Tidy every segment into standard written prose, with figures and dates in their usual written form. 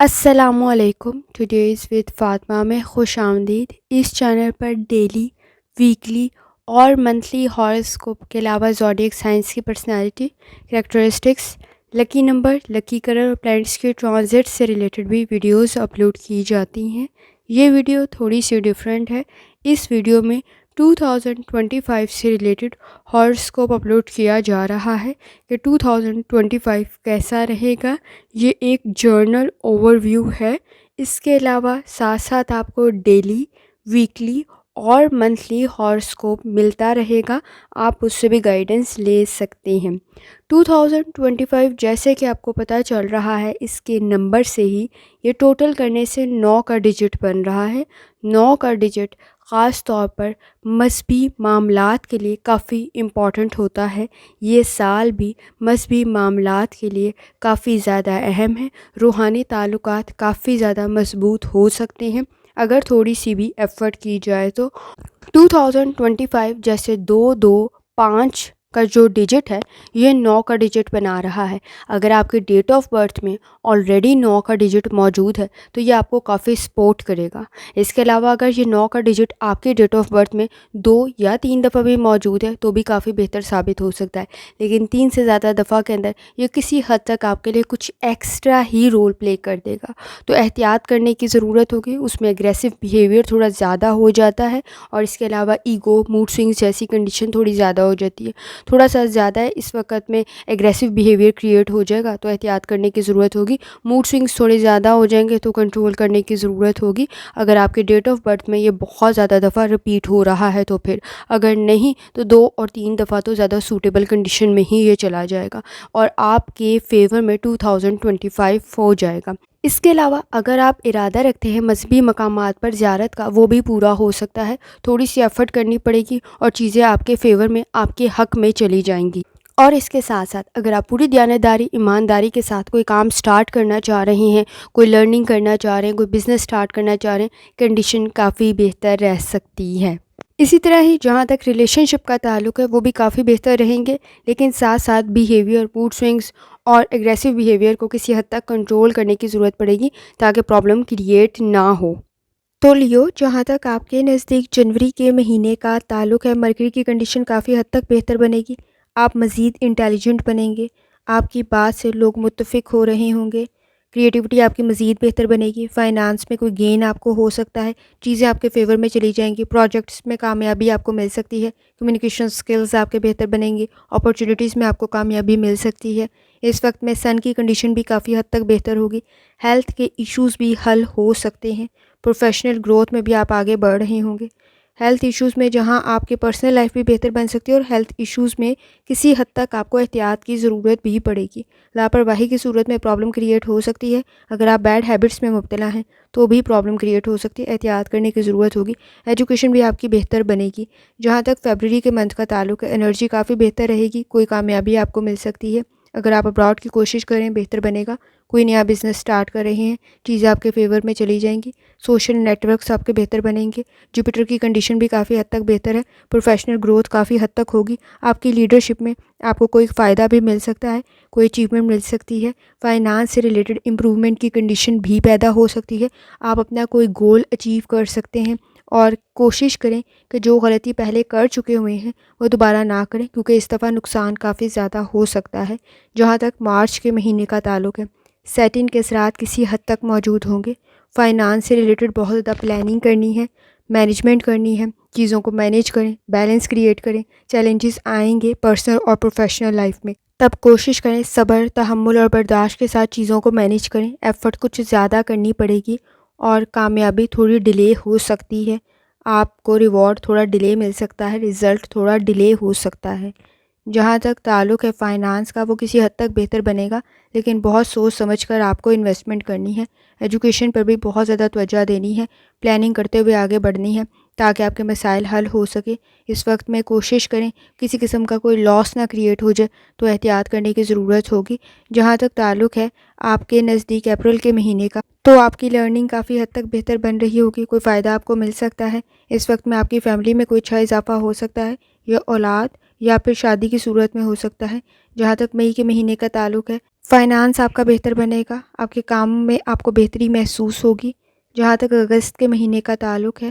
السلام علیکم. Today's with Fatima میں خوش آمدید. اس چینل پر ڈیلی، ویکلی اور منتھلی ہاراسکوپ کے علاوہ زوڈیک سائنس کی پرسنالٹی، کریکٹرسٹکس، لکی نمبر، لکی کلر اور پلانٹس کے ٹرانزٹ سے ریلیٹڈ بھی ویڈیوز اپلوڈ کی جاتی ہیں. یہ ویڈیو تھوڑی سی ڈیفرنٹ ہے. اس ویڈیو میں 2025 سے ریلیٹڈ ہاراسکوپ اپلوڈ کیا جا رہا ہے کہ 2025 کیسا رہے گا. یہ ایک جرنل اوور ویو ہے. اس کے علاوہ ساتھ ساتھ آپ کو ڈیلی، ویکلی اور منتھلی ہاراسکوپ ملتا رہے گا. آپ اس سے بھی گائیڈنس لے سکتے ہیں. 2025 جیسے کہ آپ کو پتہ چل رہا ہے اس کے نمبر سے ہی یہ ٹوٹل کرنے سے 9 کا ڈیجٹ بن رہا ہے. 9 کا ڈیجٹ خاص طور پر مذہبی معاملات کے لیے کافی امپورٹنٹ ہوتا ہے. یہ سال بھی مذہبی معاملات کے لیے کافی زیادہ اہم ہے. روحانی تعلقات کافی زیادہ مضبوط ہو سکتے ہیں اگر تھوڑی سی بھی ایفرٹ کی جائے تو. 2025 جیسے 225 کا جو ڈیجٹ ہے یہ 9 کا ڈیجٹ بنا رہا ہے. اگر آپ کے ڈیٹ آف برتھ میں آلریڈی 9 کا ڈیجٹ موجود ہے تو یہ آپ کو کافی سپورٹ کرے گا. اس کے علاوہ اگر یہ 9 کا ڈیجٹ آپ کے ڈیٹ آف برتھ میں 2 یا 3 دفعہ بھی موجود ہے تو بھی کافی بہتر ثابت ہو سکتا ہے. لیکن 3 سے زیادہ دفعہ کے اندر یہ کسی حد تک آپ کے لیے کچھ ایکسٹرا ہی رول پلے کر دے گا. تو احتیاط کرنے کی ضرورت ہوگی. اس میں اگریسو بیہیویئر تھوڑا زیادہ ہو جاتا ہے اور اس کے علاوہ ایگو، موڈ سوئنگس جیسی کنڈیشن تھوڑی زیادہ ہو جاتی ہے. تھوڑا سا زیادہ ہے اس وقت میں اگریسو بیہیویئر کریٹ ہو جائے گا تو احتیاط کرنے کی ضرورت ہوگی. موڈ سوئنگس تھوڑے زیادہ ہو جائیں گے تو کنٹرول کرنے کی ضرورت ہوگی. اگر آپ کے ڈیٹ آف برتھ میں یہ بہت زیادہ دفعہ رپیٹ ہو رہا ہے تو پھر، اگر نہیں تو 2 اور 3 دفعہ تو زیادہ سوٹیبل کنڈیشن میں ہی یہ چلا جائے گا اور آپ کے فیور میں 2025 ہو جائے گا. اس کے علاوہ اگر آپ ارادہ رکھتے ہیں مذہبی مقامات پر زیارت کا وہ بھی پورا ہو سکتا ہے. تھوڑی سی ایفرٹ کرنی پڑے گی اور چیزیں آپ کے فیور میں، آپ کے حق میں چلی جائیں گی. اور اس کے ساتھ ساتھ اگر آپ پوری دیانتداری، ایمانداری کے ساتھ کوئی کام سٹارٹ کرنا چاہ رہے ہیں، کوئی لرننگ کرنا چاہ رہے ہیں، کوئی بزنس سٹارٹ کرنا چاہ رہے ہیں، کنڈیشن کافی بہتر رہ سکتی ہے. اسی طرح ہی جہاں تک ریلیشن شپ کا تعلق ہے وہ بھی کافی بہتر رہیں گے. لیکن ساتھ ساتھ بیہیویئر، موڈ سوئنگس اور اگریسو بیہیویئر کو کسی حد تک کنٹرول کرنے کی ضرورت پڑے گی تاکہ پرابلم کریٹ نہ ہو. تو لیو، جہاں تک آپ کے نزدیک جنوری کے مہینے کا تعلق ہے، مرکری کی کنڈیشن کافی حد تک بہتر بنے گی. آپ مزید انٹیلیجنٹ بنیں گے. آپ کی بات سے لوگ متفق ہو رہے ہوں گے. کریٹیوٹی آپ کی مزید بہتر بنے گی. فائنانس میں کوئی گین آپ کو ہو سکتا ہے. چیزیں آپ کے فیور میں چلی جائیں گی. پروجیکٹس میں کامیابی آپ کو مل سکتی ہے. کمیونیکیشن سکلز آپ کے بہتر بنیں گے. اپرچونیٹیز میں آپ کو کامیابی مل سکتی ہے. اس وقت میں سن کی کنڈیشن بھی کافی حد تک بہتر ہوگی. ہیلتھ کے ایشوز بھی حل ہو سکتے ہیں. پروفیشنل گروتھ میں بھی آپ آگے بڑھ رہے ہوں گے. ہیلتھ ایشوز میں جہاں آپ کے پرسنل لائف بھی بہتر بن سکتی ہے اور ہیلتھ ایشوز میں کسی حد تک آپ کو احتیاط کی ضرورت بھی پڑے گی. لاپرواہی کی صورت میں پرابلم کریٹ ہو سکتی ہے. اگر آپ بیڈ ہیبٹس میں مبتلا ہیں تو بھی پرابلم کریٹ ہو سکتی ہے. احتیاط کرنے کی ضرورت ہوگی. ایجوکیشن بھی آپ کی بہتر بنے گی. جہاں تک فیبرری کے منتھ کا تعلق ہے، انرجی کافی بہتر رہے گی. کوئی کامیابی آپ کو مل سکتی ہے. اگر آپ ابراڈ کی کوشش کریں بہتر بنے گا. کوئی نیا بزنس سٹارٹ کر رہے ہیں، چیزیں آپ کے فیور میں چلی جائیں گی. سوشل نیٹ ورکس آپ کے بہتر بنیں گے. جوپیٹر کی کنڈیشن بھی کافی حد تک بہتر ہے. پروفیشنل گروتھ کافی حد تک ہوگی. آپ کی لیڈرشپ میں آپ کو کوئی فائدہ بھی مل سکتا ہے، کوئی اچیومنٹ مل سکتی ہے. فائنانس سے ریلیٹڈ امپرومنٹ کی کنڈیشن بھی پیدا ہو سکتی ہے. آپ اپنا کوئی گول اچیو کر سکتے ہیں اور کوشش کریں کہ جو غلطی پہلے کر چکے ہوئے ہیں وہ دوبارہ نہ کریں کیونکہ اس دفعہ نقصان کافی زیادہ ہو سکتا ہے. جہاں تک مارچ کے مہینے کا تعلق ہے، سیٹن کے اثرات کسی حد تک موجود ہوں گے. فائنانس سے ریلیٹڈ بہت زیادہ پلاننگ کرنی ہے، مینجمنٹ کرنی ہے. چیزوں کو مینیج کریں، بیلنس کریٹ کریں. چیلنجز آئیں گے پرسنل اور پروفیشنل لائف میں، تب کوشش کریں صبر، تحمل اور برداشت کے ساتھ چیزوں کو مینیج کریں. ایفرٹ کچھ زیادہ کرنی پڑے گی اور کامیابی تھوڑی ڈیلے ہو سکتی ہے. آپ کو ریوارڈ تھوڑا ڈیلے مل سکتا ہے، رزلٹ تھوڑا ڈیلے ہو سکتا ہے. جہاں تک تعلق ہے فائنانس کا، وہ کسی حد تک بہتر بنے گا لیکن بہت سوچ سمجھ کر آپ کو انویسٹمنٹ کرنی ہے. ایجوکیشن پر بھی بہت زیادہ توجہ دینی ہے. پلاننگ کرتے ہوئے آگے بڑھنی ہے تاکہ آپ کے مسائل حل ہو سکے. اس وقت میں کوشش کریں کسی قسم کا کوئی لاس نہ کریٹ ہو جائے تو احتیاط کرنے کی ضرورت ہوگی. جہاں تک تعلق ہے آپ کے نزدیک اپریل کے مہینے کا، تو آپ کی لرننگ کافی حد تک بہتر بن رہی ہوگی. کوئی فائدہ آپ کو مل سکتا ہے. اس وقت میں آپ کی فیملی میں کوئی اچھا اضافہ ہو سکتا ہے، یا اولاد یا پھر شادی کی صورت میں ہو سکتا ہے. جہاں تک مئی کے مہینے کا تعلق ہے، فائنانس آپ کا بہتر بنے گا، آپ کے کام میں آپ کو بہتری محسوس ہوگی۔ جہاں تک اگست کے مہینے کا تعلق ہے،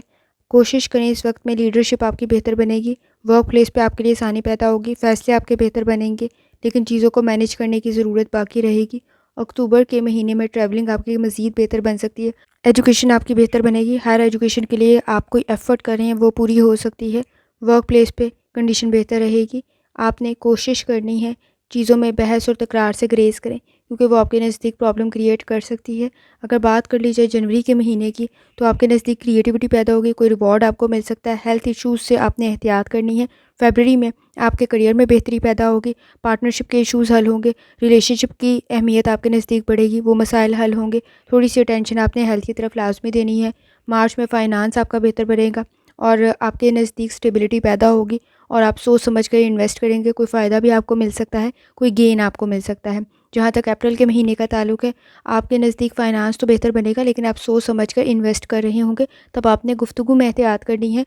کوشش کریں اس وقت میں لیڈرشپ آپ کی بہتر بنے گی، ورک پلیس پہ آپ کے لیے آسانی پیدا ہوگی، فیصلے آپ کے بہتر بنیں گے، لیکن چیزوں کو مینیج کرنے کی ضرورت باقی رہے گی۔ اکتوبر کے مہینے میں ٹریولنگ آپ کی مزید بہتر بن سکتی ہے، ایجوکیشن آپ کی بہتر بنے گی، ہائر ایجوکیشن کے لیے آپ کوئی ایفرٹ کر رہے ہیں وہ پوری ہو سکتی ہے، ورک پلیس پہ کنڈیشن بہتر رہے گی۔ آپ نے کوشش کرنی ہے چیزوں میں بحث اور تکرار سے گریز کریں، کیونکہ وہ آپ کے نزدیک پرابلم کریٹ کر سکتی ہے۔ اگر بات کر لی جائے جنوری کے مہینے کی، تو آپ کے نزدیک کریٹیوٹی پیدا ہوگی، کوئی ریوارڈ آپ کو مل سکتا ہے، ہیلتھ ایشوز سے آپ نے احتیاط کرنی ہے۔ فیبرری میں آپ کے کریئر میں بہتری پیدا ہوگی، پارٹنرشپ کے ایشوز حل ہوں گے، ریلیشن شپ کی اہمیت آپ کے نزدیک بڑھے گی، وہ مسائل حل ہوں گے۔ تھوڑی سی اٹینشن آپ نے ہیلتھ کی طرف لازمی دینی ہے۔ مارچ میں فائنانس آپ کا بہتر بنے گا اور آپ کے نزدیک اسٹیبلٹی پیدا ہوگی اور آپ سوچ سمجھ کر انویسٹ کریں گے، کوئی فائدہ بھی آپ کو مل سکتا ہے، کوئی گین آپ کو مل سکتا ہے۔ جہاں تک اپریل کے مہینے کا تعلق ہے، آپ کے نزدیک فائنانس تو بہتر بنے گا، لیکن آپ سوچ سمجھ کر انویسٹ کر رہے ہوں گے، تب آپ نے گفتگو میں احتیاط کرنی ہے۔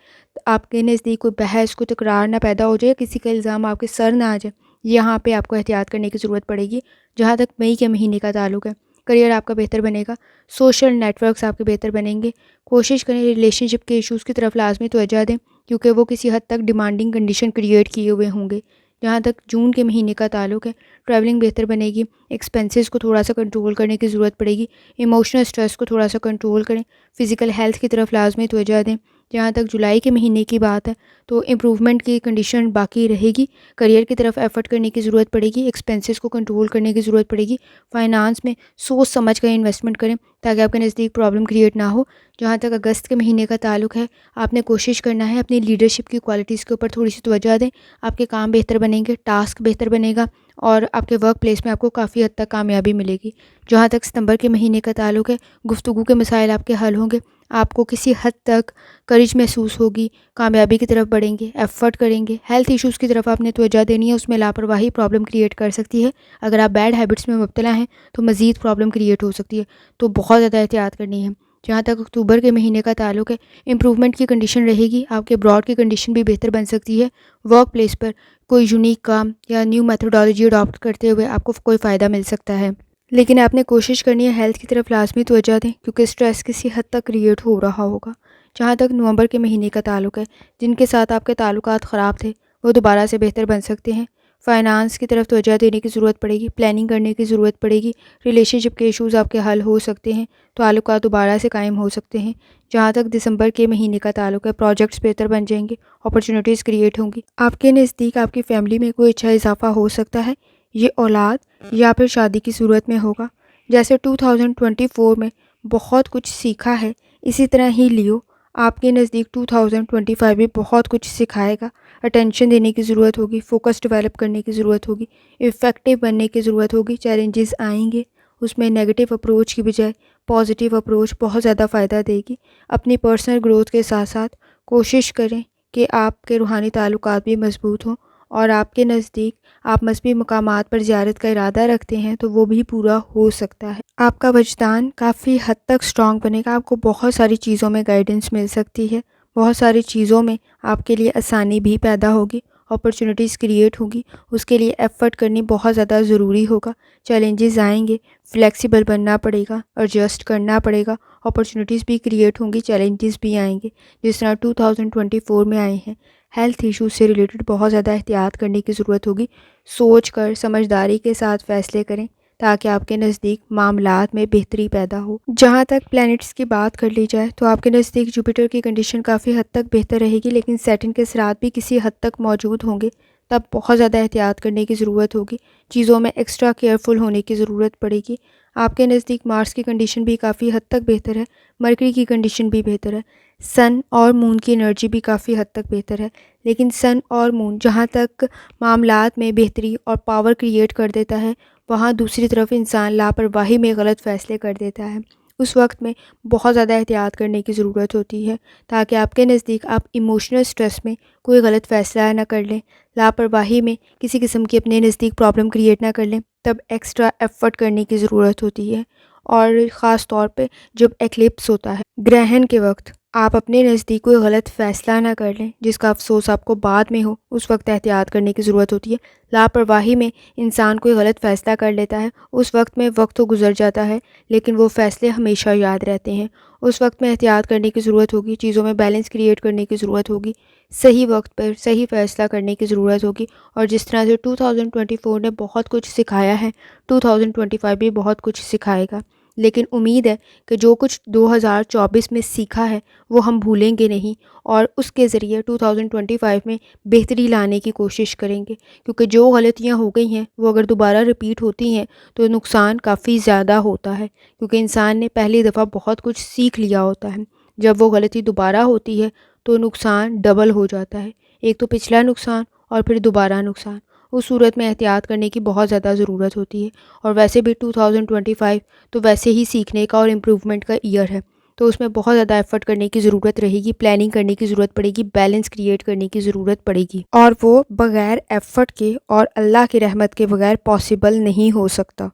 آپ کے نزدیک کوئی بحث، کوئی تکرار نہ پیدا ہو جائے، کسی کا الزام آپ کے سر نہ آ جائے، یہاں پہ آپ کو احتیاط کرنے کی ضرورت پڑے گی۔ جہاں تک مئی کے مہینے کا تعلق ہے، کریئر آپ کا بہتر بنے گا، سوشل نیٹ ورکس آپ کے بہتر بنیں گے۔ کوشش کریں ریلیشن شپ کے ایشوز کی طرف لازمی توجہ دیں، کیونکہ وہ کسی حد تک ڈیمانڈنگ کنڈیشن کریٹ کیے ہوئے ہوں گے۔ جہاں تک جون کے مہینے کا تعلق ہے، ٹریولنگ بہتر بنے گی، ایکسپینسز کو تھوڑا سا کنٹرول کرنے کی ضرورت پڑے گی، ایموشنل سٹریس کو تھوڑا سا کنٹرول کریں، فزیکل ہیلتھ کی طرف لازمی توجہ دیں۔ جہاں تک جولائی کے مہینے کی بات ہے، تو امپروومنٹ کی کنڈیشن باقی رہے گی، کریئر کی طرف ایفرٹ کرنے کی ضرورت پڑے گی، ایکسپینسز کو کنٹرول کرنے کی ضرورت پڑے گی، فائنانس میں سوچ سمجھ کر انویسٹمنٹ کریں تاکہ آپ کے نزدیک پرابلم کریٹ نہ ہو۔ جہاں تک اگست کے مہینے کا تعلق ہے، آپ نے کوشش کرنا ہے اپنی لیڈرشپ کی کوالٹیز کے اوپر تھوڑی سی توجہ دیں، آپ کے کام بہتر بنیں گے، ٹاسک بہتر بنے گا اور آپ کے ورک پلیس میں آپ کو کافی حد تک کامیابی ملے گی۔ جہاں تک ستمبر کے مہینے کا تعلق ہے، گفتگو کے مسائل آپ کے حل ہوں گے، آپ کو کسی حد تک کرج محسوس ہوگی، کامیابی کی طرف بڑھیں گے، ایفرٹ کریں گے، ہیلتھ ایشوز کی طرف آپ نے توجہ دینی ہے، اس میں لاپرواہی پرابلم کریٹ کر سکتی ہے۔ اگر آپ بیڈ ہیبٹس میں مبتلا ہیں تو مزید پرابلم کریٹ ہو سکتی ہے، تو بہت زیادہ احتیاط کرنی ہے۔ جہاں تک اکتوبر کے مہینے کا تعلق ہے، امپروومنٹ کی کنڈیشن رہے گی، آپ کے ابراڈ کی کنڈیشن بھی بہتر بن سکتی ہے، ورک پلیس پر کوئی یونیک کام یا نیو میتھڈالوجی اڈاپٹ کرتے ہوئے آپ کو کوئی فائدہ مل سکتا ہے، لیکن آپ نے کوشش کرنی ہے ہیلتھ کی طرف لازمی توجہ دیں، کیونکہ اسٹریس کسی حد تک کریٹ ہو رہا ہوگا۔ جہاں تک نومبر کے مہینے کا تعلق ہے، جن کے ساتھ آپ کے تعلقات خراب تھے وہ دوبارہ سے بہتر بن سکتے ہیں، فائنانس کی طرف توجہ دینے کی ضرورت پڑے گی، پلاننگ کرنے کی ضرورت پڑے گی، ریلیشن شپ کے ایشوز آپ کے حل ہو سکتے ہیں، تعلقات دوبارہ سے قائم ہو سکتے ہیں۔ جہاں تک دسمبر کے مہینے کا تعلق ہے، پروجیکٹس بہتر بن جائیں گے، اپرچونیٹیز کریٹ ہوں گی، آپ کے نزدیک آپ کی فیملی میں کوئی اچھا اضافہ ہو سکتا ہے، یہ اولاد یا پھر شادی کی صورت میں ہوگا۔ جیسے 2024 میں بہت کچھ سیکھا ہے، اسی طرح ہی لیو آپ کے نزدیک 2025 بھی بہت کچھ سکھائے گا، اٹینشن دینے کی ضرورت ہوگی، فوکس ڈیولپ کرنے کی ضرورت ہوگی، افیکٹو بننے کی ضرورت ہوگی، چیلنجز آئیں گے، اس میں نیگیٹو اپروچ کی بجائے پازیٹیو اپروچ بہت زیادہ فائدہ دے گی۔ اپنی پرسنل گروتھ کے ساتھ ساتھ کوشش کریں کہ آپ کے روحانی تعلقات بھی مضبوط ہوں، اور آپ کے نزدیک آپ مذہبی مقامات پر زیارت کا ارادہ رکھتے ہیں تو وہ بھی پورا ہو سکتا ہے۔ آپ کا وجدان کافی حد تک سٹرونگ بنے گا، آپ کو بہت ساری چیزوں میں گائیڈنس مل سکتی ہے، بہت ساری چیزوں میں آپ کے لیے آسانی بھی پیدا ہوگی، اپرچونیٹیز کریٹ ہوگی، اس کے لیے ایفرٹ کرنی بہت زیادہ ضروری ہوگا، چیلنجز آئیں گے، فلیکسیبل بننا پڑے گا، ایڈجسٹ کرنا پڑے گا، اپرچونیٹیز بھی کریٹ ہوں گی، چیلنجز بھی آئیں گے جس طرح 2024 میں آئے ہیں۔ ہیلتھ ایشوز سے ریلیٹڈ بہت زیادہ احتیاط کرنے کی ضرورت ہوگی، سوچ کر سمجھداری کے ساتھ فیصلے کریں تاکہ آپ کے نزدیک معاملات میں بہتری پیدا ہو۔ جہاں تک پلینٹس کی بات کر لی جائے تو آپ کے نزدیک جوپیٹر کی کنڈیشن کافی حد تک بہتر رہے گی، لیکن سیٹرن کے اثرات بھی کسی حد تک موجود ہوں گے، تب بہت زیادہ احتیاط کرنے کی ضرورت ہوگی، چیزوں میں ایکسٹرا کیئرفل ہونے کی ضرورت پڑے گی۔ آپ کے نزدیک مارس کی کنڈیشن بھی کافی حد تک بہتر ہے، مرکری کی کنڈیشن بھی بہتر ہے، سن اور مون کی انرجی بھی کافی حد تک بہتر ہے، لیکن سن اور مون جہاں تک معاملات میں بہتری اور پاور کریٹ کر دیتا ہے، وہاں دوسری طرف انسان لاپرواہی میں غلط فیصلے کر دیتا ہے۔ اس وقت میں بہت زیادہ احتیاط کرنے کی ضرورت ہوتی ہے تاکہ آپ کے نزدیک آپ ایموشنل سٹریس میں کوئی غلط فیصلہ نہ کر لیں، لاپرواہی میں کسی قسم کی اپنے نزدیک پرابلم کریٹ نہ کر لیں، تب ایکسٹرا ایفرٹ کرنے کی ضرورت ہوتی ہے۔ اور خاص طور پہ جب ایکلپس ہوتا ہے، گرہن کے وقت، آپ اپنے نزدیک کوئی غلط فیصلہ نہ کر لیں جس کا افسوس آپ کو بعد میں ہو، اس وقت احتیاط کرنے کی ضرورت ہوتی ہے۔ لاپرواہی میں انسان کوئی غلط فیصلہ کر لیتا ہے، اس وقت میں وقت تو گزر جاتا ہے لیکن وہ فیصلے ہمیشہ یاد رہتے ہیں۔ اس وقت میں احتیاط کرنے کی ضرورت ہوگی، چیزوں میں بیلنس کریٹ کرنے کی ضرورت ہوگی، صحیح وقت پر صحیح فیصلہ کرنے کی ضرورت ہوگی۔ اور جس طرح سے 2024 نے بہت کچھ سکھایا ہے، 2025 بھی بہت کچھ سکھائے گا، لیکن امید ہے کہ جو کچھ 2024 میں سیکھا ہے وہ ہم بھولیں گے نہیں اور اس کے ذریعے 2025 میں بہتری لانے کی کوشش کریں گے، کیونکہ جو غلطیاں ہو گئی ہیں وہ اگر دوبارہ رپیٹ ہوتی ہیں تو نقصان کافی زیادہ ہوتا ہے، کیونکہ انسان نے پہلی دفعہ بہت کچھ سیکھ لیا ہوتا ہے۔ جب وہ غلطی دوبارہ ہوتی ہے تو نقصان ڈبل ہو جاتا ہے، ایک تو پچھلا نقصان اور پھر دوبارہ نقصان۔ اس صورت میں احتیاط کرنے کی بہت زیادہ ضرورت ہوتی ہے، اور ویسے بھی 2025 تو ویسے ہی سیکھنے کا اور امپروومنٹ کا ایئر ہے، تو اس میں بہت زیادہ ایفرٹ کرنے کی ضرورت رہے گی، پلاننگ کرنے کی ضرورت پڑے گی، بیلنس کریٹ کرنے کی ضرورت پڑے گی، اور وہ بغیر ایفرٹ کے اور اللہ کی رحمت کے بغیر پاسبل نہیں ہو سکتا۔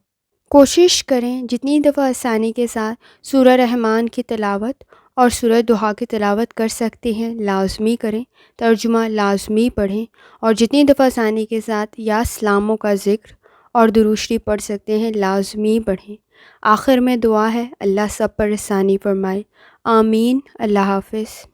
کوشش کریں جتنی دفعہ آسانی کے ساتھ سورہ رحمان کی تلاوت اور سورہ دہا کی تلاوت کر سکتے ہیں لازمی کریں، ترجمہ لازمی پڑھیں، اور جتنی دفعہ آسانی کے ساتھ یا سلاموں کا ذکر اور درود شریف پڑھ سکتے ہیں لازمی پڑھیں۔ آخر میں دعا ہے، اللہ سب پر آسانی فرمائے، آمین۔ اللہ حافظ۔